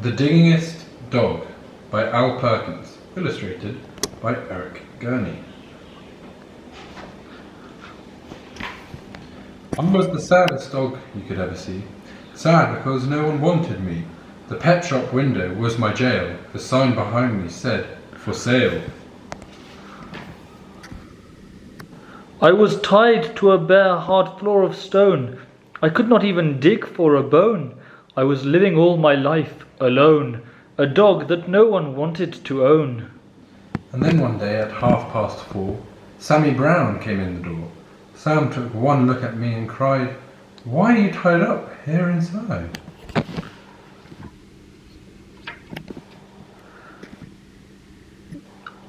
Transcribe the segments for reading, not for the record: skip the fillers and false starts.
The Digging-est Dog by Perkins, illustrated by Gurney. I was the saddest dog you could ever see. Sad because no one wanted me. The pet shop window was my jail. The sign behind me said, "For sale." I was tied to a bare hard floor of stone. I could not even dig for a bone. I was living all my life alone, a dog that no one wanted to own. And then one day at 4:30, Sammy Brown came in the door. Sam took one look at me and cried, "Why are you tied up here inside?"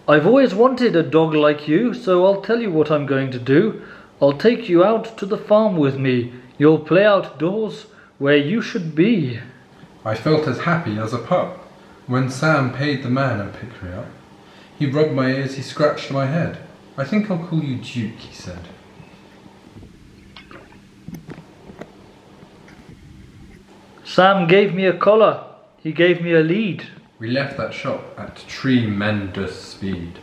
I've always wanted a dog like you, so I'll tell you what I'm going to do. I'll take you out to the farm with me. You'll play outdoors where you should be. I felt as happy as a pup when Sam paid the man and picked me up. He rubbed my ears, he scratched my head. "I think I'll call you Duke," he said. Sam gave me a collar. He gave me a lead. We left that shop at tremendous speed.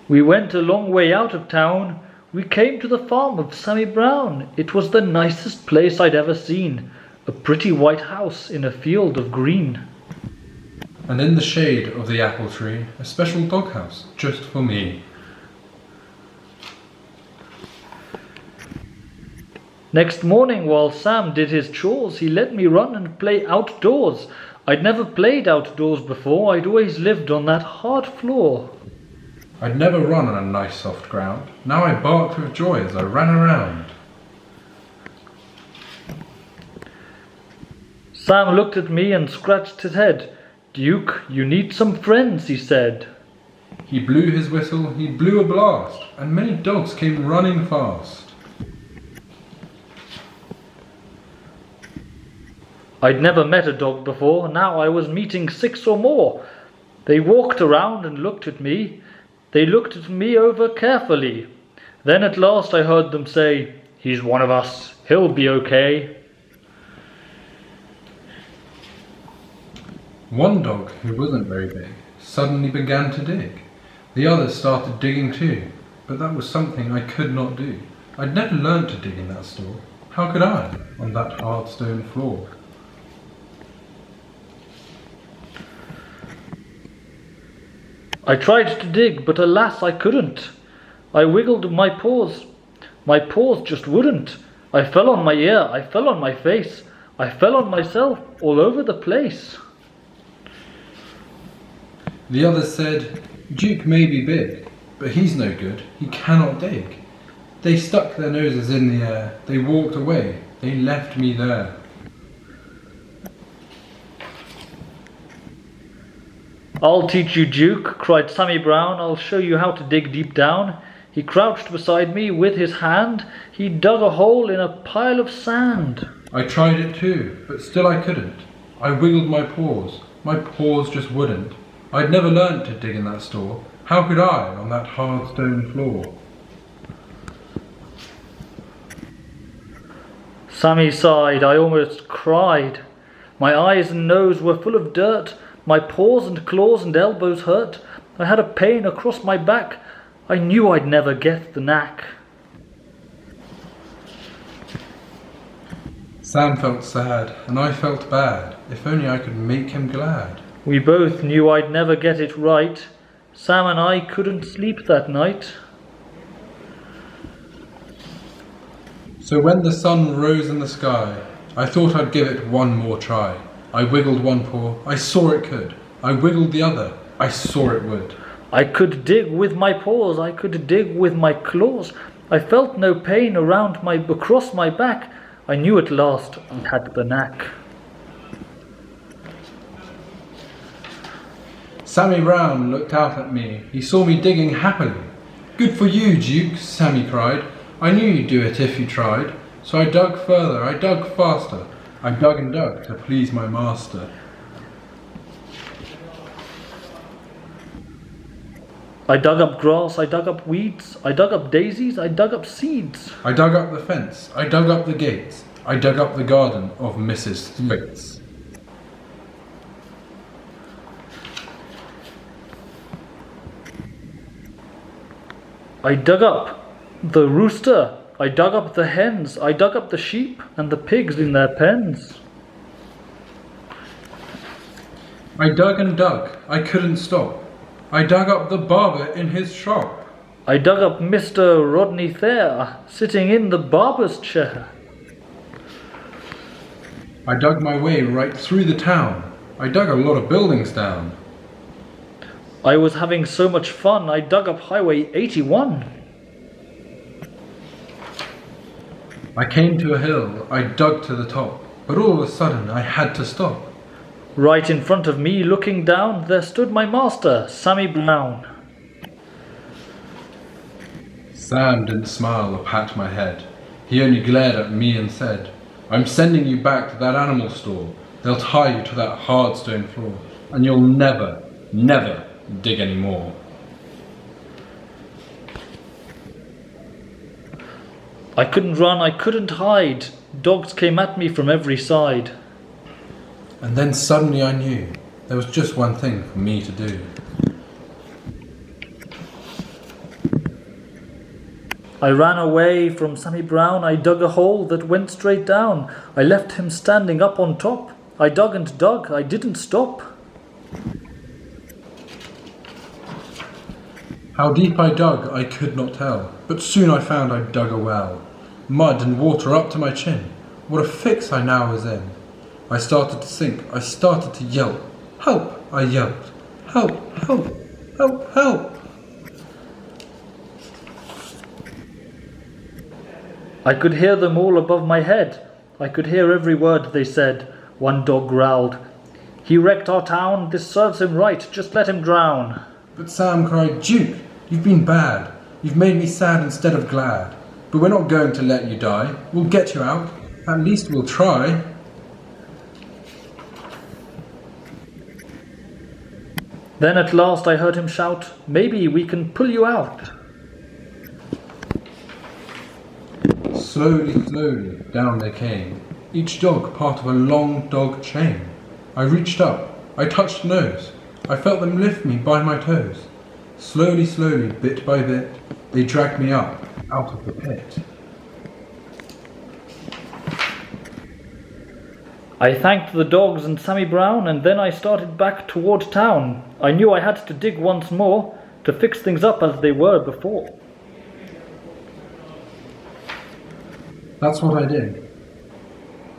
We went a long way out of town. We came to the farm of Sammy Brown. It was the nicest place I'd ever seen. A pretty white house in a field of green. And in the shade of the apple tree, a special doghouse just for me. Next morning, while Sam did his chores, he let me run and play outdoors. I'd never played outdoors before. I'd always lived on that hard floor. I'd never run on a nice soft ground. Now I barked with joy as I ran around. Sam looked at me and scratched his head. "Duke, you need some friends," he said. He blew his whistle, he blew a blast, and many dogs came running fast. I'd never met a dog before. Now I was meeting 6 or more. They walked around and looked at me. They looked at me over carefully. Then at last I heard them say, "He's one of us. He'll be okay." One dog, who wasn't very big, suddenly began to dig. The others started digging too, but that was something I could not do. I'd never learned to dig in that store. How could I, on that hard stone floor? I tried to dig, but alas, I couldn't. I wiggled my paws. My paws just wouldn't. I fell on my ear, I fell on my face, I fell on myself, all over the place. The others said, "Duke may be big, but he's no good. He cannot dig." They stuck their noses in the air. They walked away. They left me there. "I'll teach you, Duke," cried Sammy Brown. "I'll show you how to dig deep down." He crouched beside me with his hand. He dug a hole in a pile of sand. I tried it too, but still I couldn't. I wiggled my paws. My paws just wouldn't. I'd never learnt to dig in that store. How could I, on that hard stone floor? Sammy sighed. I almost cried. My eyes and nose were full of dirt. My paws and claws and elbows hurt. I had a pain across my back. I knew I'd never get the knack. Sam felt sad, and I felt bad. If only I could make him glad. We both knew I'd never get it right. Sam and I couldn't sleep that night. So when the sun rose in the sky, I thought I'd give it one more try. I wiggled one paw, I saw it could. I wiggled the other, I saw it would. I could dig with my paws, I could dig with my claws. I felt no pain across my back. I knew at last I had the knack. Sammy Brown looked out at me. He saw me digging happily. "Good for you, Duke," Sammy cried. "I knew you'd do it if you tried." So I dug further, I dug faster. I dug and dug to please my master. I dug up grass, I dug up weeds, I dug up daisies, I dug up seeds. I dug up the fence, I dug up the gates, I dug up the garden of Mrs. Thwaites. I dug up the rooster, I dug up the hens, I dug up the sheep and the pigs in their pens. I dug and dug, I couldn't stop. I dug up the barber in his shop. I dug up Mr. Rodney Thayer, sitting in the barber's chair. I dug my way right through the town. I dug a lot of buildings down. I was having so much fun, I dug up Highway 81. I came to a hill, I dug to the top, but all of a sudden I had to stop. Right in front of me, looking down, there stood my master, Sammy Brown. Sam didn't smile or pat my head. He only glared at me and said, "I'm sending you back to that animal store. They'll tie you to that hard stone floor, and you'll never, never dig anymore." I couldn't run, I couldn't hide. Dogs came at me from every side. And then suddenly I knew there was just one thing for me to do. I ran away from Sammy Brown, I dug a hole that went straight down. I left him standing up on top. I dug and dug, I didn't stop. How deep I dug I could not tell, but soon I found I'd dug a well. Mud and water up to my chin. What a fix I now was in. I started to sink, I started to yelp. "Help!" I yelped. "Help! Help! Help! Help!" I could hear them all above my head. I could hear every word they said. One dog growled, "He wrecked our town, this serves him right, just let him drown." But Sam cried, "Duke, you've been bad. You've made me sad instead of glad. But we're not going to let you die. We'll get you out. At least we'll try." Then at last I heard him shout, "Maybe we can pull you out." Slowly, slowly, down they came, each dog part of a long dog chain. I reached up, I touched nose, I felt them lift me by my toes. Slowly, slowly, bit by bit, they dragged me up, out of the pit. I thanked the dogs and Sammy Brown, and then I started back toward town. I knew I had to dig once more, to fix things up as they were before. That's what I did.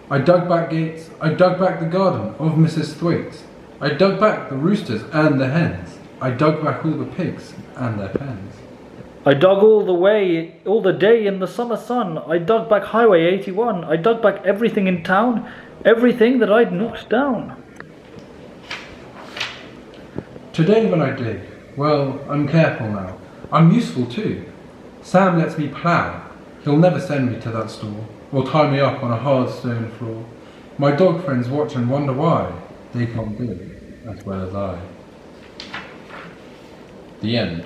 I dug back gates, I dug back the garden of Mrs. Thwaites. I dug back the roosters and the hens. I dug back all the pigs and their pens. I dug all the day in the summer sun. I dug back Highway 81. I dug back everything in town, everything that I'd knocked down. Today when I dig, well, I'm careful now. I'm useful too. Sam lets me plough. He'll never send me to that store, or tie me up on a hard stone floor. My dog friends watch and wonder why they can't dig as well as I. The end.